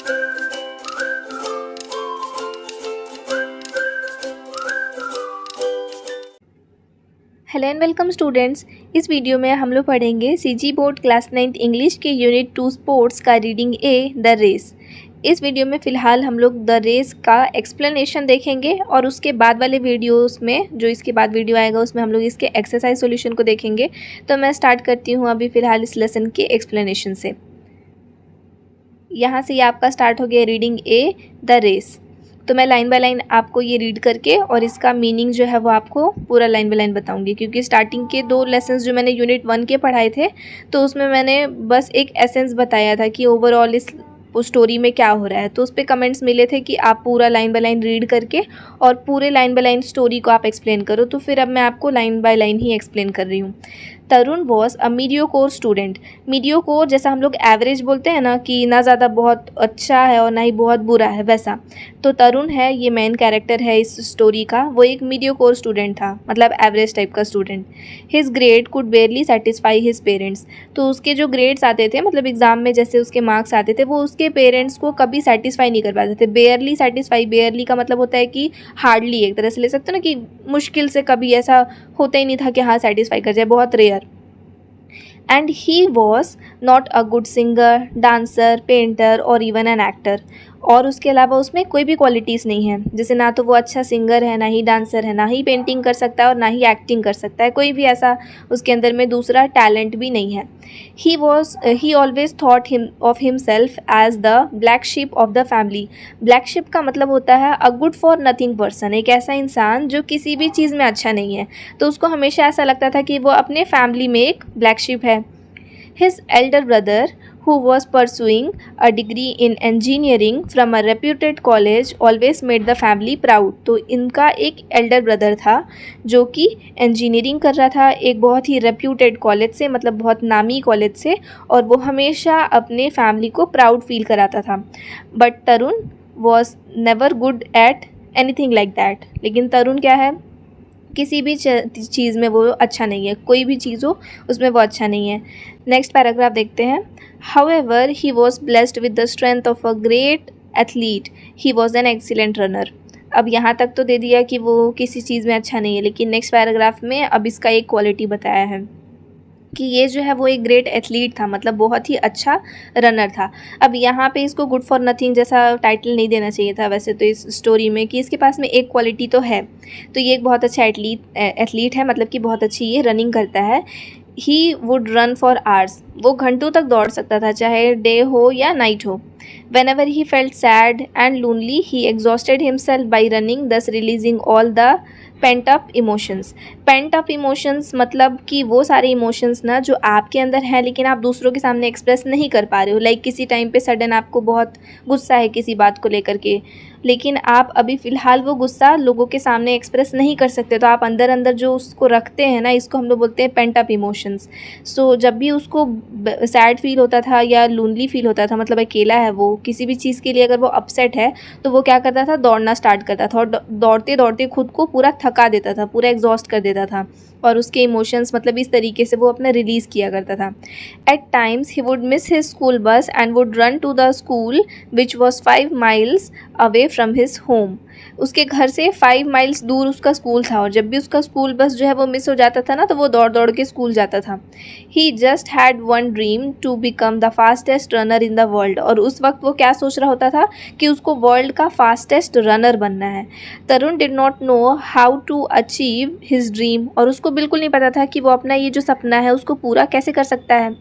Hello and welcome students. इस video में हम लोग पढ़ेंगे CG board class 9th English के यूनिट 2 स्पोर्ट्स का रीडिंग ए द रेस। इस वीडियो में फ़िलहाल हम लोग द रेस का एक्सप्लेनेशन देखेंगे और उसके बाद वाले वीडियोस में जो इसके बाद वीडियो आएगा उसमें हम लोग इसके एक्सरसाइज सॉल्यूशन को देखेंगे। तो मैं स्टार्ट करती हूँ अभी फ़िलहाल इस लेसन के एक्सप्लेनेशन से। यहाँ से ये आपका स्टार्ट हो गया रीडिंग ए द रेस। तो मैं लाइन बाय लाइन आपको ये रीड करके और इसका मीनिंग जो है वो आपको पूरा लाइन बाय लाइन बताऊंगी, क्योंकि स्टार्टिंग के 2 लेसन्स जो मैंने यूनिट 1 के पढ़ाए थे तो उसमें मैंने बस एक एसेंस बताया था कि ओवरऑल इस स्टोरी में क्या हो रहा है। तो उस पर कमेंट्स मिले थे कि आप पूरा लाइन बाय लाइन रीड करके और पूरे लाइन बाय लाइन स्टोरी को आप एक्सप्लेन करो। तो फिर अब मैं आपको line by line he explain कर रही हूँ। तरुण वॉज अ मीडियोकोर स्टूडेंट। मीडियोकोर जैसा हम लोग एवरेज बोलते हैं ना, कि ना ज़्यादा बहुत अच्छा है और ना ही बहुत बुरा है, वैसा। तो तरुण है, ये मेन कैरेक्टर है इस स्टोरी का, वो एक मीडियोकोर स्टूडेंट था, मतलब एवरेज टाइप का student. His grade could बेयरली satisfy his parents. तो उसके जो ग्रेड्स आते थे, मतलब एग्ज़ाम में जैसे उसके मार्क्स आते थे, वो उसके पेरेंट्स को कभी सेटिस्फाई नहीं कर पाते थे। बेयरली सेटिस्फाई, बेयरली का मतलब होता है कि हार्डली, एक तरह से ले सकते हो ना कि मुश्किल से, कभी ऐसा होता ही नहीं था कि हाँ सेटिस्फाई कर जाए, बहुत rare. And he was not a good singer, dancer, painter or even an actor. और उसके अलावा उसमें कोई भी क्वालिटीज़ नहीं है, जैसे ना तो वो अच्छा सिंगर है, ना ही डांसर है, ना ही पेंटिंग कर सकता है और ना ही एक्टिंग कर सकता है। कोई भी ऐसा उसके अंदर में दूसरा टैलेंट भी नहीं है। He always thought of himself as the black sheep of the family. Black sheep का मतलब होता है a good for nothing person, एक ऐसा इंसान जो किसी भी चीज़ में अच्छा नहीं है। तो उसको हमेशा ऐसा लगता था कि वो अपने फैमिली में एक ब्लैक शिप है। His elder brother, who was pursuing a degree in engineering from a reputed college, always made the family proud. तो इनका एक elder brother था जो कि engineering कर रहा था एक बहुत ही reputed कॉलेज से, मतलब बहुत नामी कॉलेज से, और वो हमेशा अपने फैमिली को प्राउड फील कराता था। But Tarun was never good at anything like that. लेकिन तरुण क्या है, किसी भी चीज़ में वो अच्छा नहीं है, कोई भी चीज़ हो उसमें वो अच्छा नहीं है। नेक्स्ट पैराग्राफ देखते हैं। However he was blessed with the strength of a great athlete, he was an excellent runner. अब यहाँ तक तो दे दिया कि वो किसी चीज़ में अच्छा नहीं है, लेकिन नेक्स्ट पैराग्राफ में अब इसका एक क्वालिटी बताया है कि ये जो है वो एक ग्रेट एथलीट था, मतलब बहुत ही अच्छा रनर था। अब यहाँ पे इसको गुड फॉर नथिंग जैसा टाइटल नहीं देना चाहिए था वैसे तो इस स्टोरी में, कि इसके पास में एक क्वालिटी तो है। तो ये एक बहुत अच्छा एथलीट है, मतलब कि बहुत अच्छी ये रनिंग करता है। He would run for hours, वो घंटों तक दौड़ सकता था, चाहे डे हो या नाइट हो। Whenever he felt sad and lonely, he exhausted himself by running, thus releasing all the pent up emotions. Pent up emotions मतलब कि वो सारे इमोशंस ना जो आपके अंदर हैं लेकिन आप दूसरों के सामने एक्सप्रेस नहीं कर पा रहे हो। लाइक किसी टाइम पे सडन आपको बहुत गुस्सा है किसी बात को लेकर के, लेकिन आप अभी फ़िलहाल वो गुस्सा लोगों के सामने एक्सप्रेस नहीं कर सकते, तो आप अंदर अंदर जो उसको रखते हैं ना, इसको हम लोग बोलते हैं पेंट अप इमोशंस। सो जब भी उसको सैड फील होता था या लोनली फील होता था, मतलब अकेला है वो, किसी भी चीज़ के लिए अगर वो अपसेट है, तो वो क्या करता था, दौड़ना स्टार्ट करता था और दौड़ते दौड़ते खुद को पूरा थका देता था, पूरा एग्जॉस्ट कर देता था, और उसके इमोशंस मतलब इस तरीके से वो अपना रिलीज़ किया करता था। At times he would miss his school bus and would run to the school which was 5 miles away from his home. उसके घर से 5 miles दूर उसका स्कूल था, और जब भी उसका स्कूल बस जो है वो मिस हो जाता था ना, तो वो दौड़ दौड़ के स्कूल जाता था। He just had one dream to become the fastest runner in the world. और उस वक्त वो क्या सोच रहा होता था कि उसको वर्ल्ड का फास्टेस्ट रनर बनना है। Tarun did not know how to achieve his dream, और उसको बिल्कुल नहीं पता था कि वो अपना ये जो सपना है उसको पूरा कैसे कर सकता है।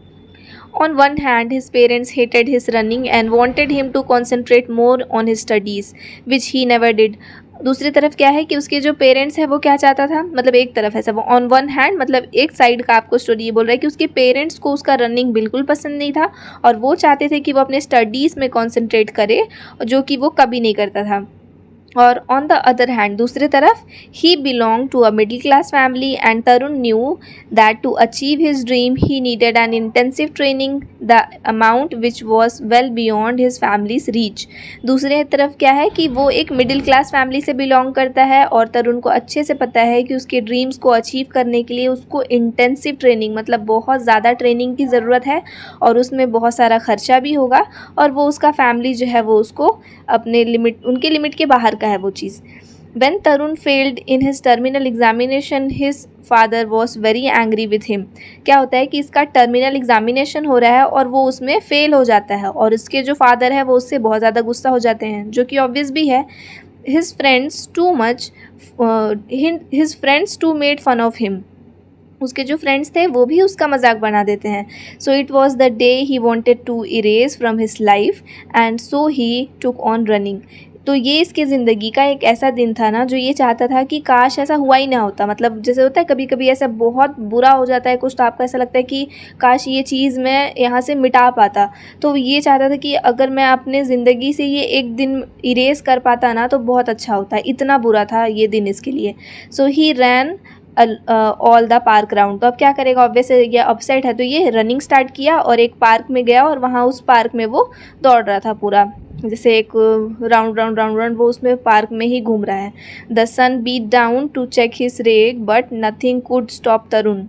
On one hand, his parents hated his running and wanted him to concentrate more on his studies, which he never did. दूसरी तरफ क्या है कि उसके जो पेरेंट्स हैं वो क्या चाहता था, मतलब एक तरफ है सब, ऑन वन हैंड मतलब एक साइड का आपको स्टोरी ये बोल रहा है कि उसके पेरेंट्स को उसका रनिंग बिल्कुल पसंद नहीं था और वो चाहते थे कि वो अपने स्टडीज़ में कॉन्सेंट्रेट करे, जो कि वो कभी नहीं करता था। और ऑन द अदर हैंड दूसरी तरफ he belong to a middle class family and Tarun knew that to achieve his dream he needed an intensive training the amount which was well beyond his family's reach. दूसरी तरफ क्या है कि वो एक middle class family से belong करता है और तरुण को अच्छे से पता है कि उसके ड्रीम्स को अचीव करने के लिए उसको इंटेंसिव ट्रेनिंग मतलब बहुत ज़्यादा ट्रेनिंग की ज़रूरत है और उसमें बहुत सारा खर्चा भी होगा और वो उसका फैमिली जो है वो उसको अपने लिमिट उनके लिमिट के बाहर का है वो चीज़। When Tarun failed in his terminal examination, his father was very angry with him। क्या होता है कि इसका टर्मिनल एग्जामिनेशन हो रहा है और वो उसमें फेल हो जाता है और इसके जो फादर है वो उससे बहुत ज़्यादा गुस्सा हो जाते हैं, जो कि ऑब्वियस भी है। His friends too much, his friends too made fun of him। उसके जो फ्रेंड्स थे वो भी उसका मजाक बना देते हैं। So it was the day he wanted to erase from his life and so he took on running. तो ये इसके ज़िंदगी का एक ऐसा दिन था ना जो ये चाहता था कि काश ऐसा हुआ ही ना होता। मतलब जैसे होता है कभी कभी ऐसा बहुत बुरा हो जाता है कुछ तो आपको ऐसा लगता है कि काश ये चीज़ मैं यहाँ से मिटा पाता। तो ये चाहता था कि अगर मैं अपने ज़िंदगी से ये एक दिन इरेज कर पाता ना तो बहुत अच्छा होता। इतना बुरा था ये दिन इसके लिए। सो ही रैन ऑल द पार्क राउंड। तो अब क्या करेगा, ऑब्वियस ये अपसेट है तो ये रनिंग स्टार्ट किया और एक पार्क में गया और वहाँ उस पार्क में वो दौड़ रहा था पूरा, जैसे एक राउंड राउंड राउंड राउंड वो उसमें पार्क में ही घूम रहा है। The sun beat down to check his rag but nothing could stop Tarun.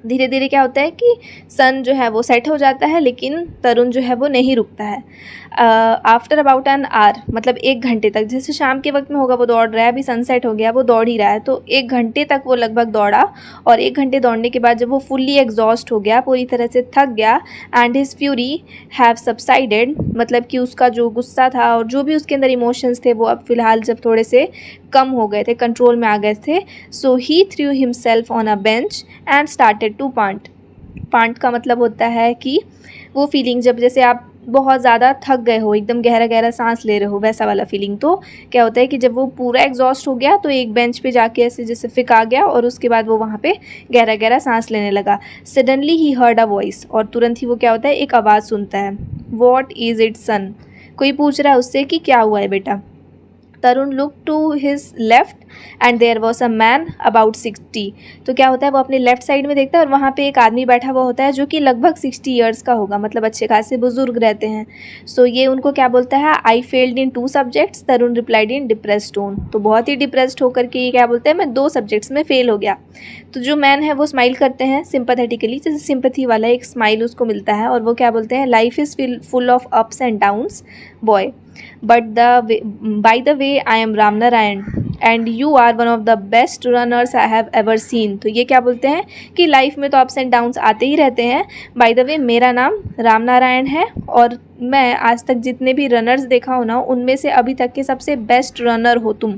धीरे धीरे क्या होता है कि सन जो है वो सेट हो जाता है लेकिन तरुण जो है वो नहीं रुकता है। आफ्टर अबाउट एन आवर मतलब 1 घंटे तक, जैसे शाम के वक्त में होगा वो दौड़ रहा है, अभी सनसेट हो गया वो दौड़ ही रहा है, तो 1 घंटे तक वो लगभग दौड़ा और 1 घंटे दौड़ने के बाद जब वो फुल्ली एग्जॉस्ट हो गया, पूरी तरह से थक गया and his fury have subsided, मतलब कि उसका जो गुस्सा था और जो भी उसके अंदर इमोशंस थे वो अब फ़िलहाल जब थोड़े से कम हो गए थे, कंट्रोल में आ गए थे। So he threw himself on a bench and started to pant. Pant का मतलब होता है कि वो फीलिंग जब जैसे आप बहुत ज़्यादा थक गए हो, एकदम गहरा गहरा सांस ले रहे हो, वैसा वाला फीलिंग। तो क्या होता है कि जब वो पूरा एग्जॉस्ट हो गया तो एक बेंच पे जाके ऐसे जैसे फिका गया और उसके बाद वो वहाँ पे गहरा गहरा सांस लेने लगा। Suddenly he heard a voice, और तुरंत ही वो क्या होता है एक आवाज़ सुनता है। वॉट इज़ इट सन, कोई पूछ रहा है उससे कि क्या हुआ है बेटा। Tarun look to his left and there was a man about 60। तो क्या होता है वो अपने लेफ्ट साइड में देखता है और वहाँ पे एक आदमी बैठा हुआ होता है जो कि लगभग 60 ईयर्स का होगा, मतलब अच्छे खासे बुजुर्ग रहते हैं। सो ये उनको क्या बोलता है, I failed in 2 subjects, Tarun replied in depressed tone. तो बहुत ही डिप्रेस्ड होकर के ये क्या बोलते हैं, मैं 2 सब्जेक्ट्स में फेल हो गया। तो जो मैन है वो स्माइल करते हैं सिंपैथेटिकली, जैसे सिंपैथी वाला एक स्माइल उसको मिलता है और वो क्या बोलते हैं, life is full of ups and downs boy, but by the way I am Ram Narayan and you are one of the best runners I have ever seen. तो ये क्या बोलते हैं कि लाइफ में तो अप्स एंड डाउन्स आते ही रहते हैं। बाय द वे मेरा नाम राम नारायण है और मैं आज तक जितने भी रनर्स देखा हो ना उनमें से अभी तक के सबसे बेस्ट रनर हो तुम।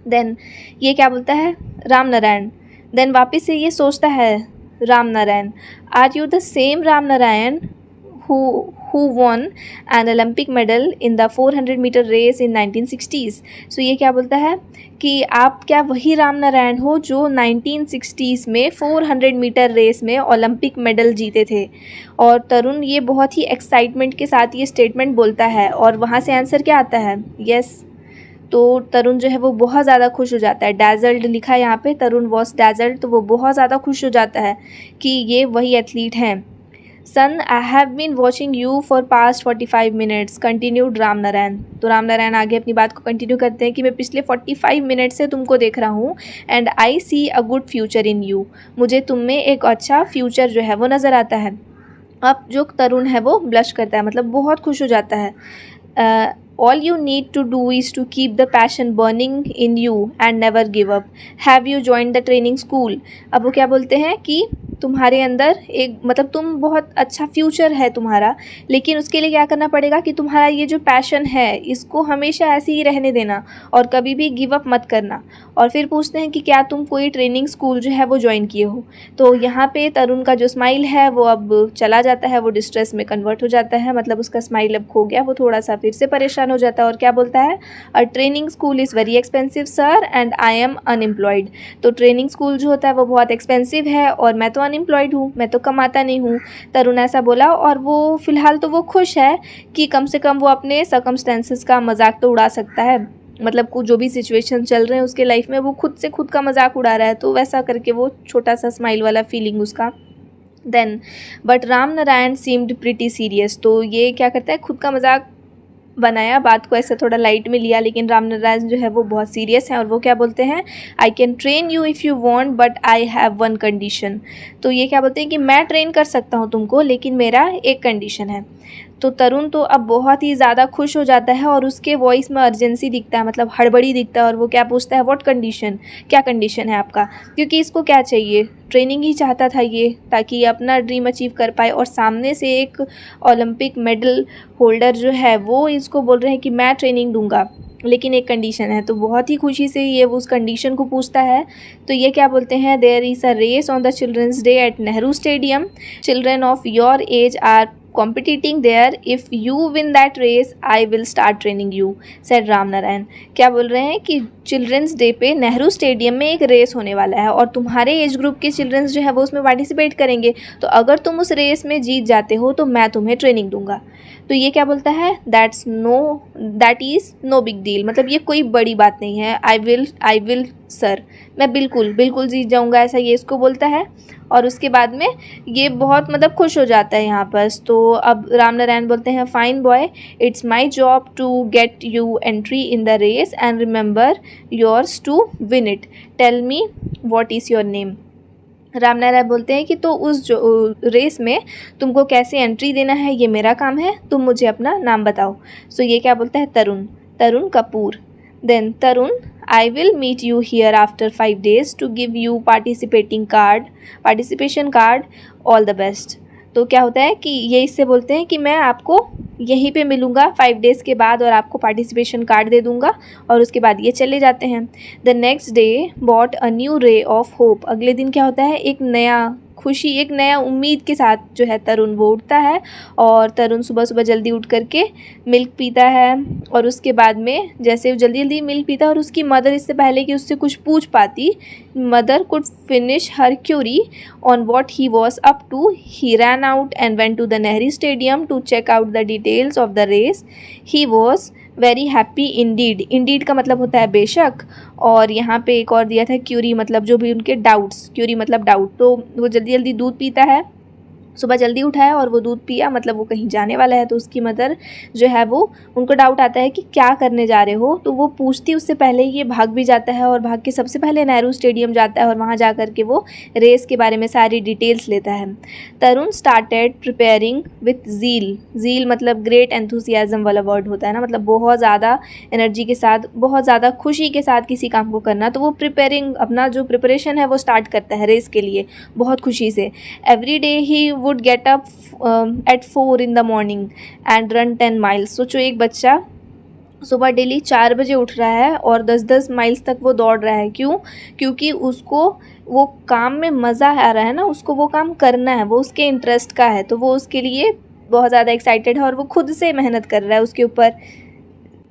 देन ये क्या बोलता है, राम नारायण। देन वापस से ये सोचता है Ram Narayan, are you the same Ram Narayan who won an Olympic medal in the 400 meter race in 1960s। सो ये क्या बोलता है कि आप क्या वही राम नारायण हो जो 1960s में 400 मीटर रेस में ओलंपिक मेडल जीते थे। और तरुण ये बहुत ही एक्साइटमेंट के साथ ये स्टेटमेंट बोलता है और वहाँ से आंसर क्या आता है, यस। तो तरुण जो है वो बहुत ज़्यादा खुश हो जाता है। डैजल्ड लिखा है यहाँ पे, तरुण वॉज डैजल्ड, तो वो बहुत ज़्यादा खुश हो जाता है कि ये वही एथलीट हैं। Son I have been watching you for past 45 minutes continued Ram Narayan. तो राम नारायण आगे अपनी बात को कंटिन्यू करते हैं कि मैं पिछले 45 मिनट से तुमको देख रहा हूँ and I see a good future in you. मुझे तुम में एक अच्छा फ्यूचर जो है वो नज़र आता है। अब जो तरुण है वो ब्लश करता है, मतलब बहुत खुश हो जाता है। All you need to do is to keep the passion burning in you and never give up. Have you joined the training school? अब वो क्या बोलते हैं कि तुम्हारे अंदर एक मतलब तुम बहुत अच्छा फ्यूचर है तुम्हारा, लेकिन उसके लिए क्या करना पड़ेगा कि तुम्हारा ये जो पैशन है इसको हमेशा ऐसे ही रहने देना और कभी भी गिव अप मत करना। और फिर पूछते हैं कि क्या तुम कोई ट्रेनिंग स्कूल जो है वो ज्वाइन किए हो। तो यहाँ पे तरुण का जो स्माइल है वो अब चला जाता है, वो डिस्ट्रेस में कन्वर्ट हो जाता है, मतलब उसका स्माइल अब खो गया, वो थोड़ा सा फिर से परेशान हो जाता है और क्या बोलता है, a training school is very expensive sir and I am unemployed. तो ट्रेनिंग स्कूल जो होता है वो बहुत एक्सपेंसिव है और मैं तो अनएम्प्लॉयड हूँ, मैं तो कमाता नहीं हूँ। तरुण ऐसा बोला और वो फ़िलहाल तो वो खुश है कि कम से कम वो अपने सर्कमस्टेंसेस का मजाक तो उड़ा सकता है। मतलब कुछ जो भी सिचुएशन चल रहे हैं उसके लाइफ में वो खुद से खुद का मजाक उड़ा रहा है, तो वैसा करके वो छोटा सा स्माइल वाला फीलिंग उसका। Then but Ram Narayan seemed pretty serious, तो ये क्या करता है, खुद का मजाक बनाया, बात को ऐसे थोड़ा लाइट में लिया, लेकिन राम नारायण जो है वो बहुत सीरियस है और वो क्या बोलते हैं, I can train you if you want but I have one condition. तो ये क्या बोलते हैं कि मैं ट्रेन कर सकता हूँ तुमको, लेकिन मेरा एक कंडीशन है। तो तरुण तो अब बहुत ही ज़्यादा खुश हो जाता है और उसके वॉइस में अर्जेंसी दिखता है, मतलब हड़बड़ी दिखता है, और वो क्या पूछता है, व्हाट कंडीशन, क्या कंडीशन है आपका, क्योंकि इसको क्या चाहिए, ट्रेनिंग ही चाहता था ये, ताकि अपना ड्रीम अचीव कर पाए। और सामने से एक ओलंपिक मेडल होल्डर जो है वो इसको बोल रहे हैं कि मैं ट्रेनिंग दूंगा, लेकिन एक कंडीशन है। तो बहुत ही खुशी से ये उस कंडीशन को पूछता है। तो ये क्या बोलते हैं, there is a race on the children's day at Nehru stadium, children of your age are competing there, if you win that race I will start training you, said Ram Narayan. क्या बोल रहे हैं कि चिल्ड्रंस डे पे नेहरू स्टेडियम में एक race होने वाला है और तुम्हारे एज ग्रुप के चिल्ड्रंस जो है वो उसमें पार्टिसिपेट करेंगे, तो अगर तुम उस रेस में जीत जाते हो तो मैं तुम्हें ट्रेनिंग दूंगा। तो ये क्या बोलता है, that is no big deal, मतलब ये कोई बड़ी बात नहीं है, आई विल सर, मैं बिल्कुल जीत जाऊंगा, ऐसा ये इसको बोलता है। और उसके बाद में ये बहुत मतलब खुश हो जाता है यहाँ पर। तो अब राम नारायण बोलते हैं, fine boy, it's my job to get you entry in the race and remember yours to win it, tell me what is your name. Ram Narayan बोलते हैं कि तो उस जो रेस में तुमको कैसे एंट्री देना है ये मेरा काम है, तुम मुझे अपना नाम बताओ। सो ये क्या बोलता है, Tarun Kapoor. Then Tarun, I will meet you here after 5 days to give you participation card, all the best। तो क्या होता है कि ये इससे बोलते हैं कि मैं आपको यहीं पे मिलूँगा 5 डेज़ के बाद और आपको पार्टिसिपेशन कार्ड दे दूँगा, और उसके बाद ये चले जाते हैं। The next day bought a new ray of hope, अगले दिन क्या होता है, एक नया खुशी, एक नया उम्मीद के साथ जो है तरुण वो उठता है। और तरुण सुबह जल्दी उठ करके मिल्क पीता है, और उसके बाद में जैसे वो जल्दी मिल्क पीता है और उसकी मदर इससे पहले कि उससे कुछ पूछ पाती, mother could finish her query on what he was up to, he ran out and went to the Nehru stadium to check out the details of the race. He was very happy indeed का मतलब होता है बेशक, और यहाँ पे एक और दिया था क्यूरी, मतलब जो भी उनके डाउट्स, क्यूरी मतलब डाउट। तो वो जल्दी दूध पीता है, सुबह जल्दी उठा है और वो दूध पिया, मतलब वो कहीं जाने वाला है। तो उसकी मदर जो है वो, उनको डाउट आता है कि क्या करने जा रहे हो, तो वो पूछती उससे पहले ही ये भाग भी जाता है और भाग के सबसे पहले नेहरू स्टेडियम जाता है और वहाँ जा कर के वो रेस के बारे में सारी डिटेल्स लेता है। तरुण स्टार्टेड प्रिपेयरिंग विथ ज़ील मतलब ग्रेट एंथुसियाज्म वाला वर्ड होता है ना, मतलब बहुत ज़्यादा एनर्जी के साथ, बहुत ज़्यादा खुशी के साथ किसी काम को करना। तो वो प्रिपेयरिंग, अपना जो प्रिपरेशन है वो स्टार्ट करता है रेस के लिए बहुत खुशी से। Every day he would get up at 4 in the morning and run 10 miles। सोचो एक बच्चा सुबह डेली 4 बजे उठ रहा है और 10-10 माइल्स तक वो दौड़ रहा है। क्यों? क्योंकि उसको वो काम में मज़ा आ रहा है ना, उसको वो काम करना है, वो उसके इंटरेस्ट का है, तो वो उसके लिए बहुत ज़्यादा एक्साइटेड है और वो खुद से मेहनत कर रहा है उसके ऊपर।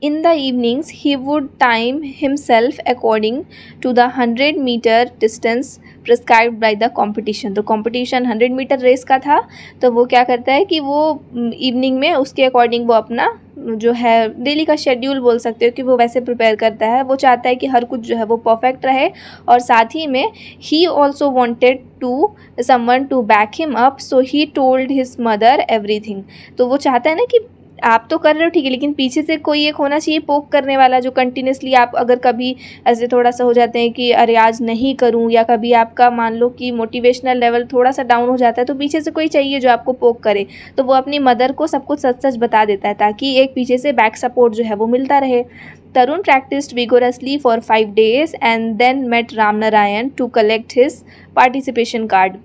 In the evenings he would time himself according to the 100 meter distance prescribed by the competition। तो competition 100 मीटर रेस का था, तो वो क्या करता है कि वो इवनिंग में उसके अकॉर्डिंग वो अपना जो है डेली का शेड्यूल बोल सकते हो कि वो वैसे प्रिपेयर करता है। वो चाहता है कि हर कुछ जो है वो परफेक्ट रहे, और साथ ही में ही also wanted to someone to back him up, so he told his mother everything. तो वो चाहता है ना कि आप तो कर रहे हो ठीक है, लेकिन पीछे से कोई एक होना चाहिए पोक करने वाला, जो कंटिन्यूसली, आप अगर कभी ऐसे थोड़ा सा हो जाते हैं कि अरे आज नहीं करूं, या कभी आपका मान लो कि मोटिवेशनल लेवल थोड़ा सा डाउन हो जाता है, तो पीछे से कोई चाहिए जो आपको पोक करे। तो वो अपनी मदर को सब कुछ सच बता देता है ताकि एक पीछे से बैक सपोर्ट जो है वो मिलता रहे। Tarun practised vigorously for 5 days and then met Ram Narayan to collect his participation card.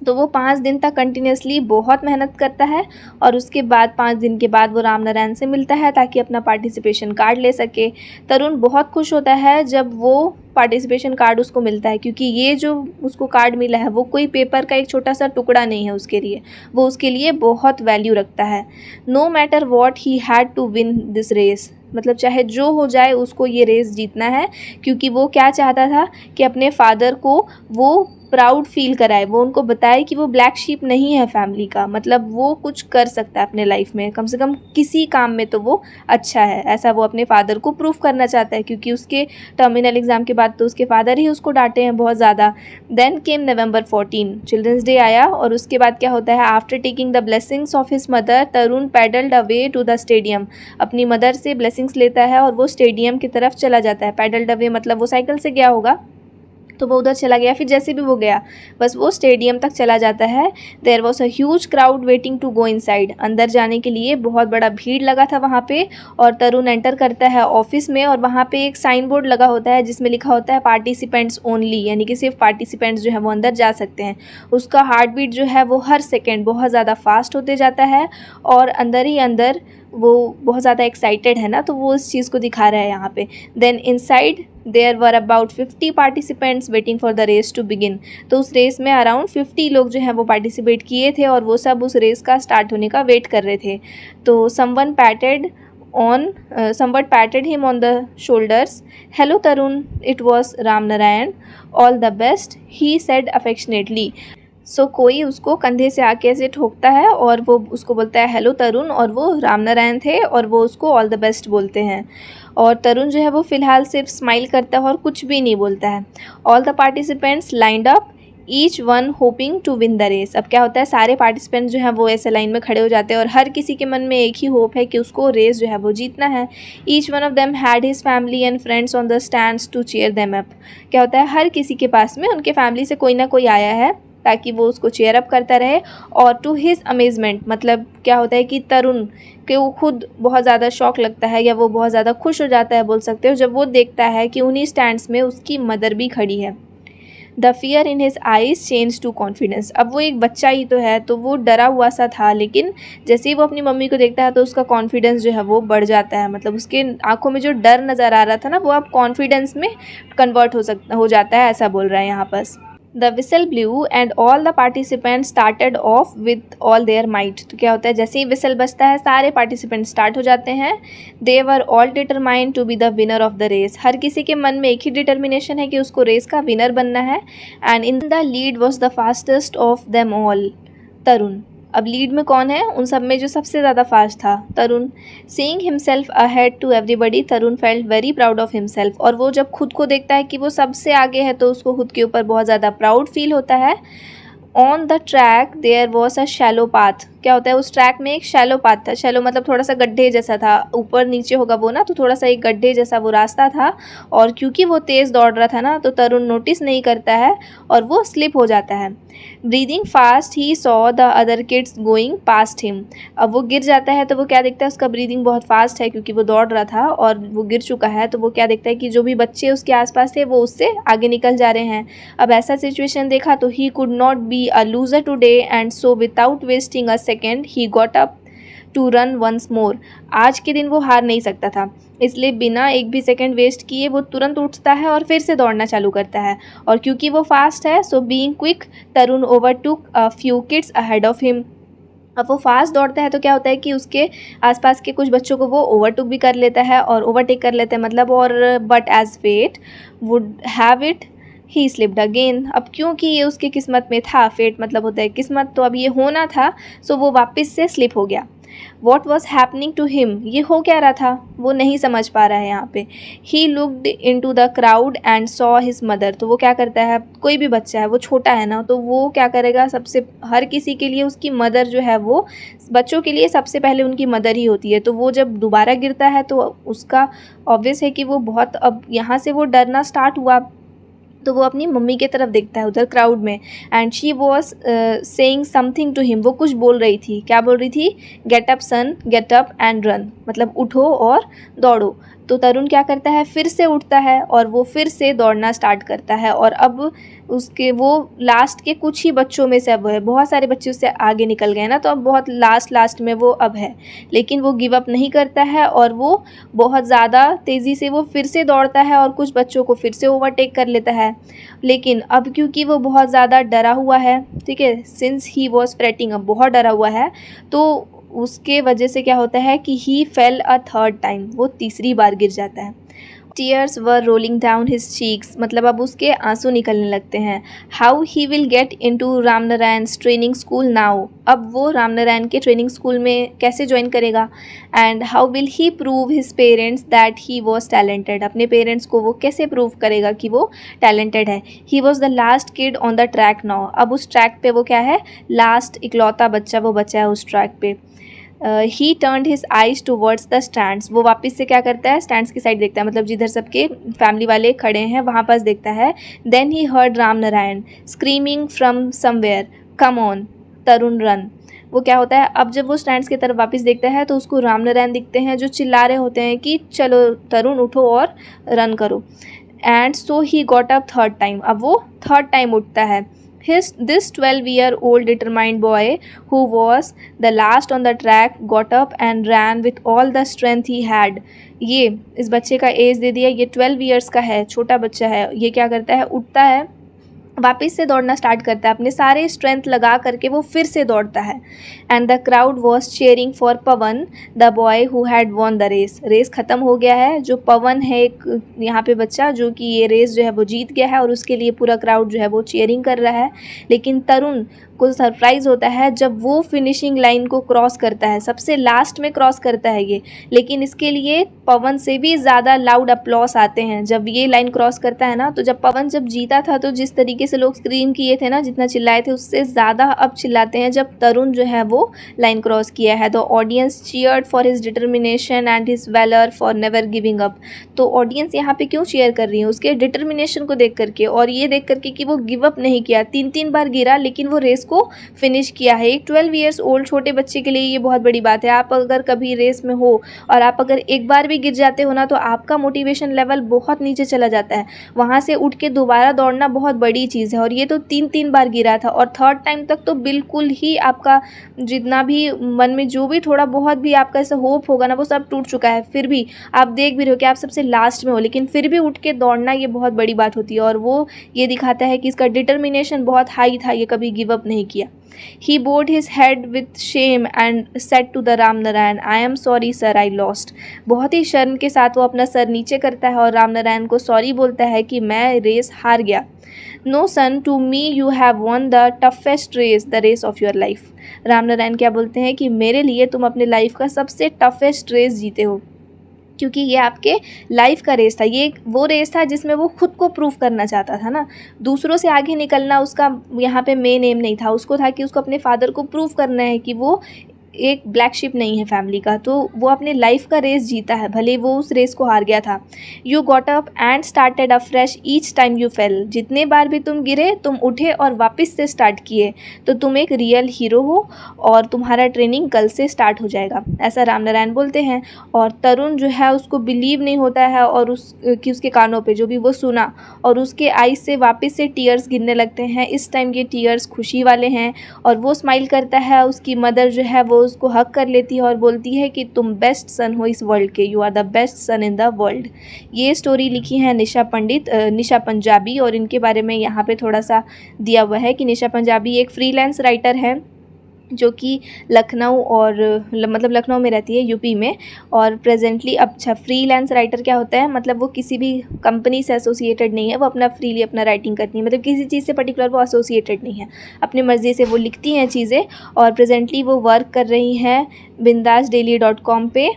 तो वो 5 दिन तक कंटिन्यूसली बहुत मेहनत करता है और उसके बाद 5 दिन के बाद वो राम नारायण से मिलता है ताकि अपना पार्टिसिपेशन कार्ड ले सके। तरुण बहुत खुश होता है जब वो पार्टिसिपेशन कार्ड उसको मिलता है, क्योंकि ये जो उसको कार्ड मिला है वो कोई पेपर का एक छोटा सा टुकड़ा नहीं है उसके लिए, वो उसके लिए बहुत वैल्यू रखता है। No matter what he had to win this race, मतलब चाहे जो हो जाए उसको ये रेस जीतना है, क्योंकि वो क्या चाहता था कि अपने फादर को वो प्राउड फील कराए, वो उनको बताए कि वो ब्लैक शीप नहीं है फैमिली का, मतलब वो कुछ कर सकता है अपने लाइफ में, कम से कम किसी काम में तो वो अच्छा है, ऐसा वो अपने फादर को प्रूव करना चाहता है, क्योंकि उसके टर्मिनल एग्ज़ाम के बाद तो उसके फादर ही उसको डांटे हैं बहुत ज़्यादा। Then came November 14, children's day आया, और उसके बाद क्या होता है, after taking the blessings of his mother, Tarun paddled away to the stadium. अपनी मदर से ब्लेसिंग्स लेता है और वो स्टेडियम की तरफ चला जाता है। पैडल्ड अवे मतलब वो साइकिल से गया होगा तो वो उधर चला गया, फिर जैसे भी वो गया बस वो स्टेडियम तक चला जाता है। There was a huge crowd waiting to go inside. अंदर जाने के लिए बहुत बड़ा भीड़ लगा था वहाँ पे, और तरुण एंटर करता है ऑफिस में, और वहाँ पे एक साइन बोर्ड लगा होता है जिसमें लिखा होता है पार्टिसिपेंट्स ओनली, यानी कि सिर्फ पार्टिसिपेंट्स जो है वो अंदर जा सकते हैं। उसका हार्ट बीट जो है वो हर सेकेंड बहुत ज़्यादा फास्ट होते जाता है, और अंदर ही अंदर वो बहुत ज़्यादा एक्साइटेड है ना, तो वो इस चीज़ को दिखा रहा है यहाँ पे। Then inside there were about 50 participants waiting for the race to begin. तो उस रेस में अराउंड 50 लोग जो हैं वो पार्टिसिपेट किए थे, और वो सब उस रेस का स्टार्ट होने का वेट कर रहे थे। तो someone patted him on the shoulders. Hello Tarun, it was Ram Narayan. All the best, he said affectionately. सो कोई उसको कंधे से आके ऐसे ठोकता है और वो उसको बोलता है हेलो तरुण, और वो राम नारायण थे और वो उसको ऑल द बेस्ट बोलते हैं। और तरुण जो है वो फ़िलहाल सिर्फ स्माइल करता है और कुछ भी नहीं बोलता है। All the participants lined up, each one hoping to win the race. अब क्या होता है, सारे पार्टिसिपेंट्स जो हैं वो ऐसे लाइन में खड़े हो जाते हैं और हर किसी के मन में एक ही होप है कि उसको रेस जो है वो जीतना है। Each one of them had his family and friends on the stands to cheer them up. क्या होता है, हर किसी के पास में उनके फैमिली से कोई ना कोई आया है ताकि वो उसको चेयर अप करता रहे। और टू हिज अमेजमेंट मतलब क्या होता है कि तरुण के वो खुद बहुत ज़्यादा शौक लगता है, या वो बहुत ज़्यादा खुश हो जाता है बोल सकते हो, जब वो देखता है कि उन्हीं स्टैंड्स में उसकी मदर भी खड़ी है। The fear in his eyes change to confidence. अब वो एक बच्चा ही तो है, तो वो डरा हुआ सा था, लेकिन जैसे ही वो अपनी मम्मी को देखता है तो उसका कॉन्फिडेंस जो है वो बढ़ जाता है। मतलब उसके आंखों में जो डर नज़र आ रहा था ना, वो अब कॉन्फिडेंस में कन्वर्ट हो जाता है, ऐसा बोल रहा है यहाँ पर। The whistle blew and all the participants started off with all their might। तो क्या होता है, जैसे ही whistle बजता है सारे participants स्टार्ट हो जाते हैं। They were all determined to be the winner of the race। हर किसी के मन में एक ही डिटर्मिनेशन है कि उसको रेस का विनर बनना है। And in the lead was the fastest of them all, तरुण। अब लीड में कौन है, उन सब में जो सबसे ज़्यादा फास्ट था, Tarun. Seeing himself ahead to everybody, Tarun felt very proud of himself. और वो जब खुद को देखता है कि वो सबसे आगे है तो उसको खुद के ऊपर बहुत ज़्यादा प्राउड फील होता है। On the track there was a shallow path. क्या होता है, उस ट्रैक में एक शैलो पाथ था। शैलो मतलब थोड़ा सा गड्ढे जैसा था, ऊपर नीचे होगा वो ना, तो थोड़ा सा एक गड्ढे जैसा वो रास्ता था। और क्योंकि वो तेज़ दौड़ रहा था ना, तो तरुण नोटिस नहीं करता है और वो स्लिप हो जाता है। Breathing fast he saw the other kids going past him. अब वो गिर जाता है तो वो क्या देखता है, उसका ब्रीदिंग बहुत फास्ट है क्योंकि वो दौड़ रहा था और वो गिर चुका है। तो वो क्या देखता है कि जो भी बच्चे उसके आसपास थे वो उससे आगे निकल जा रहे हैं। अब ऐसा सिचुएशन देखा तो he could not be a loser today, and so without wasting a second he got up to run once more. आज के दिन वो हार नहीं सकता था, इसलिए बिना एक भी सेकंड वेस्ट किए वो तुरंत उठता है और फिर से दौड़ना चालू करता है। और क्योंकि वो फास्ट है, so being quick Tarun overtook a few kids ahead of him. अब वो फास्ट दौड़ता है तो क्या होता है कि उसके आसपास के कुछ बच्चों को वो ओवरटुक भी कर लेता है और ओवरटेक कर लेता है मतलब। और but as fate would have it he slipped again. अब क्योंकि ये उसकी किस्मत में था, फेट मतलब होता है किस्मत, तो अब ये होना था, सो वो वापस से स्लिप हो गया। What was happening to him, ये हो क्या रहा था वो नहीं समझ पा रहा है यहाँ पे। He looked into the crowd and saw his mother. तो वो क्या करता है, कोई भी बच्चा है वो छोटा है ना, तो वो क्या करेगा, सबसे हर किसी के लिए उसकी मदर जो है वो, बच्चों के लिए सबसे पहले उनकी मदर ही होती है। तो वो जब दोबारा गिरता है तो उसका ऑब्वियस है कि वो बहुत, अब यहाँ से वो डरना स्टार्ट हुआ तो वो अपनी मम्मी की तरफ देखता है उधर क्राउड में। And she was saying something to him. वो कुछ बोल रही थी, क्या बोल रही थी, get up son, get up and run, मतलब उठो और दौड़ो। तो तरुण क्या करता है, फिर से उठता है और वो फिर से दौड़ना स्टार्ट करता है। और अब उसके वो लास्ट के कुछ ही बच्चों में से अब है, बहुत सारे बच्चे उससे आगे निकल गए ना, तो अब बहुत लास्ट में वो अब है। लेकिन वो गिव अप नहीं करता है और वो बहुत ज़्यादा तेज़ी से वो फिर से दौड़ता है और कुछ बच्चों को फिर से ओवरटेक कर लेता है। लेकिन अब क्योंकि वो बहुत ज़्यादा डरा हुआ है, ठीक है, सिंस ही वॉज फ्रेटिंग, अब बहुत डरा हुआ है, तो उसके वजह से क्या होता है कि he fell a third time, वो तीसरी बार गिर जाता है। Tears were rolling down his cheeks, मतलब अब उसके आंसू निकलने लगते हैं। How he will get into Ramnarayan's training school now, अब वो रामनारायण के ट्रेनिंग स्कूल में कैसे ज्वाइन करेगा। And how will he prove his parents that he was talented, अपने पेरेंट्स को वो कैसे प्रूव करेगा कि वो टैलेंटेड है। He was the last kid on the track now, अब उस ट्रैक पे वो क्या है, लास्ट इकलौता बच्चा वो बचा है उस ट्रैक पे। ही turned his eyes towards the stands, वो वापस से क्या करता है, स्टैंड्स की साइड देखता है, मतलब जिधर सबके फैमिली वाले खड़े हैं वहाँ पास देखता है। Then he heard Ramnarayan screaming from somewhere, come on Tarun run, वो क्या होता है, अब जब वो स्टैंड्स की तरफ वापस देखता है तो उसको रामनारायण दिखते हैं जो चिल्ला रहे होते हैं कि चलो तरुण उठो और रन करो। And so he got up third time, अब वो थर्ड टाइम उठता है। This 12-year-old determined boy who was the last on the track got up and ran with all the strength he had. ये इस बच्चे का as they दिया, ये 12 ईयर्स का है, छोटा बच्चा है। ये क्या करता है, उठता है, वापस से दौड़ना स्टार्ट करता है, अपने सारे स्ट्रेंथ लगा करके वो फिर से दौड़ता है। And the crowd was cheering for Pawan the boy who had won the race, race ख़त्म हो गया है, जो पवन है एक यहाँ पे बच्चा जो कि ये रेस जो है वो जीत गया है और उसके लिए पूरा क्राउड जो है वो चेयरिंग कर रहा है। लेकिन तरुण को सरप्राइज़ होता है जब वो फिनिशिंग लाइन को क्रॉस करता है, सबसे लास्ट में क्रॉस करता है ये, लेकिन इसके लिए पवन से भी ज़्यादा लाउड अप्लॉस आते हैं जब ये लाइन क्रॉस करता है ना। तो जब पवन जब जीता था तो जिस तरीके से लोग स्क्रीम किए थे ना, जितना चिल्लाए थे उससे ज़्यादा अब चिल्लाते हैं जब तरुण जो है वो लाइन क्रॉस किया है। The audience cheered for his determination and his valour for never giving up, तो ऑडियंस यहाँ पे क्यों चीयर कर रही है, उसके डिटर्मिनेशन को देख करके और ये देख करके कि वो गिव अप नहीं किया, 3 बार गिरा लेकिन वो रेस को फिनिश किया है। एक 12 ईयर्स ओल्ड छोटे बच्चे के लिए ये बहुत बड़ी बात है। आप अगर कभी रेस में हो और आप अगर एक बार भी गिर जाते हो ना तो आपका मोटिवेशन लेवल बहुत नीचे चला जाता है, वहाँ से उठ के दोबारा दौड़ना बहुत बड़ी चीज़ है। और ये तो 3 बार गिरा था और थर्ड टाइम तक तो बिल्कुल ही आपका जितना भी मन में जो भी थोड़ा बहुत भी आपका ऐसा होप होगा ना वो सब टूट चुका है। फिर भी आप देख भी रहे हो कि आप सबसे लास्ट में हो, लेकिन फिर भी उठ के दौड़ना ये बहुत बड़ी बात होती है और वो ये दिखाता है कि इसका डिटर्मिनेशन बहुत हाई था, ये कभी गिव अप नहीं किया। He bowed his head with shame and said to the Ramnarayan, I am sorry sir, I lost. बहुत ही शर्म के साथ वो अपना सर नीचे करता है और रामनारायण को सॉरी बोलता है कि मैं रेस हार गया। No son, to me you have won the toughest race, the race of your life. Ramnarayan क्या बोलते हैं कि मेरे लिए तुम अपने लाइफ का सबसे टफेस्ट रेस जीते हो, क्योंकि ये आपके लाइफ का रेस था। ये वो रेस था जिसमें वो खुद को प्रूव करना चाहता था ना, दूसरों से आगे निकलना उसका यहाँ पे मेन एम नहीं था। उसको था कि उसको अपने फादर को प्रूव करना है कि वो एक ब्लैक शिप नहीं है फैमिली का, तो वो अपने लाइफ का रेस जीता है, भले वो उस रेस को हार गया था। You got up and started afresh each time you fail, जितने बार भी तुम गिरे तुम उठे और वापस से स्टार्ट किए, तो तुम एक रियल हीरो हो और तुम्हारा ट्रेनिंग कल से स्टार्ट हो जाएगा, ऐसा रामनारायण बोलते हैं। और तरुण जो है उसको बिलीव नहीं होता है और उसके कानों पे जो भी वो सुना, और उसके आईज से वापस से टीयर्स गिरने लगते हैं। इस टाइम ये टीयर्स खुशी वाले हैं और वो स्माइल करता है। उसकी मदर जो है वो उसको हक कर लेती है और बोलती है कि तुम बेस्ट सन हो इस वर्ल्ड के, you are the best son in the world. ये स्टोरी लिखी है निशा पंजाबी, और इनके बारे में यहाँ पे थोड़ा सा दिया हुआ है कि निशा पंजाबी एक फ्रीलांस राइटर है जो कि लखनऊ और मतलब लखनऊ में रहती है, यूपी में, और प्रेजेंटली अच्छा फ्रीलांस राइटर क्या होता है, मतलब वो किसी भी कंपनी से एसोसिएटेड नहीं है, वो अपना फ्रीली अपना राइटिंग करती है, मतलब किसी चीज़ से पर्टिकुलर वो एसोसिएटेड नहीं है, अपनी मर्ज़ी से वो लिखती हैं चीज़ें। और प्रेजेंटली वो वर्क कर रही हैं bindasdaily.com पे,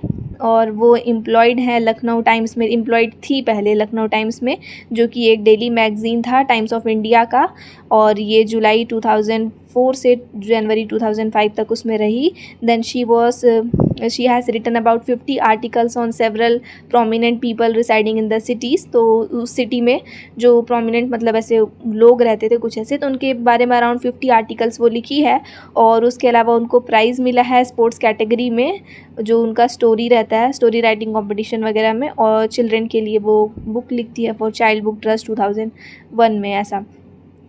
और वो एम्प्लॉयड हैं लखनऊ टाइम्स में, एम्प्लॉयड थी पहले लखनऊ टाइम्स में, जो कि एक डेली मैगज़ीन था टाइम्स ऑफ इंडिया का, और ये जुलाई 2004 से जनवरी 2005 तक उसमें रही। Then she has written about 50 articles on several prominent people residing in the cities, तो उस सिटी में जो प्रोमिनेंट मतलब ऐसे लोग रहते थे कुछ ऐसे, तो उनके बारे में अराउंड 50 आर्टिकल्स वो लिखी है। और उसके अलावा उनको प्राइज़ मिला है स्पोर्ट्स कैटेगरी में, जो उनका स्टोरी रहता है, स्टोरी राइटिंग कॉम्पिटिशन वगैरह में, और चिल्ड्रन के लिए वो बुक लिखती है फॉर चाइल्ड बुक ट्रस्ट 2001 में। ऐसा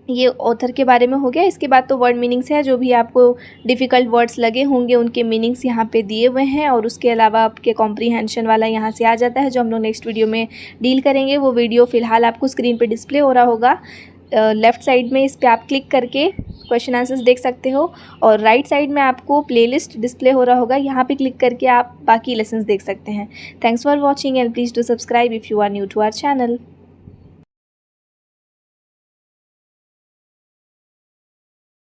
ये ऑथर के बारे में हो गया। इसके बाद तो वर्ड मीनिंग्स है, जो भी आपको डिफ़िकल्ट वर्ड्स लगे होंगे उनके मीनिंग्स यहाँ पे दिए हुए हैं, और उसके अलावा आपके कॉम्प्रीहेंशन वाला यहाँ से आ जाता है जो हम लोग नेक्स्ट वीडियो में डील करेंगे। वो वीडियो फ़िलहाल आपको स्क्रीन पे डिस्प्ले हो रहा होगा लेफ़्ट साइड में, इस पर आप क्लिक करके क्वेश्चन आंसर्स देख सकते हो। और राइट साइड में आपको प्लेलिस्ट डिस्प्ले हो रहा होगा, यहाँ पे क्लिक करके आप बाकी लेसन्स देख सकते हैं। Thanks for watching and please do subscribe if you are new to our channel.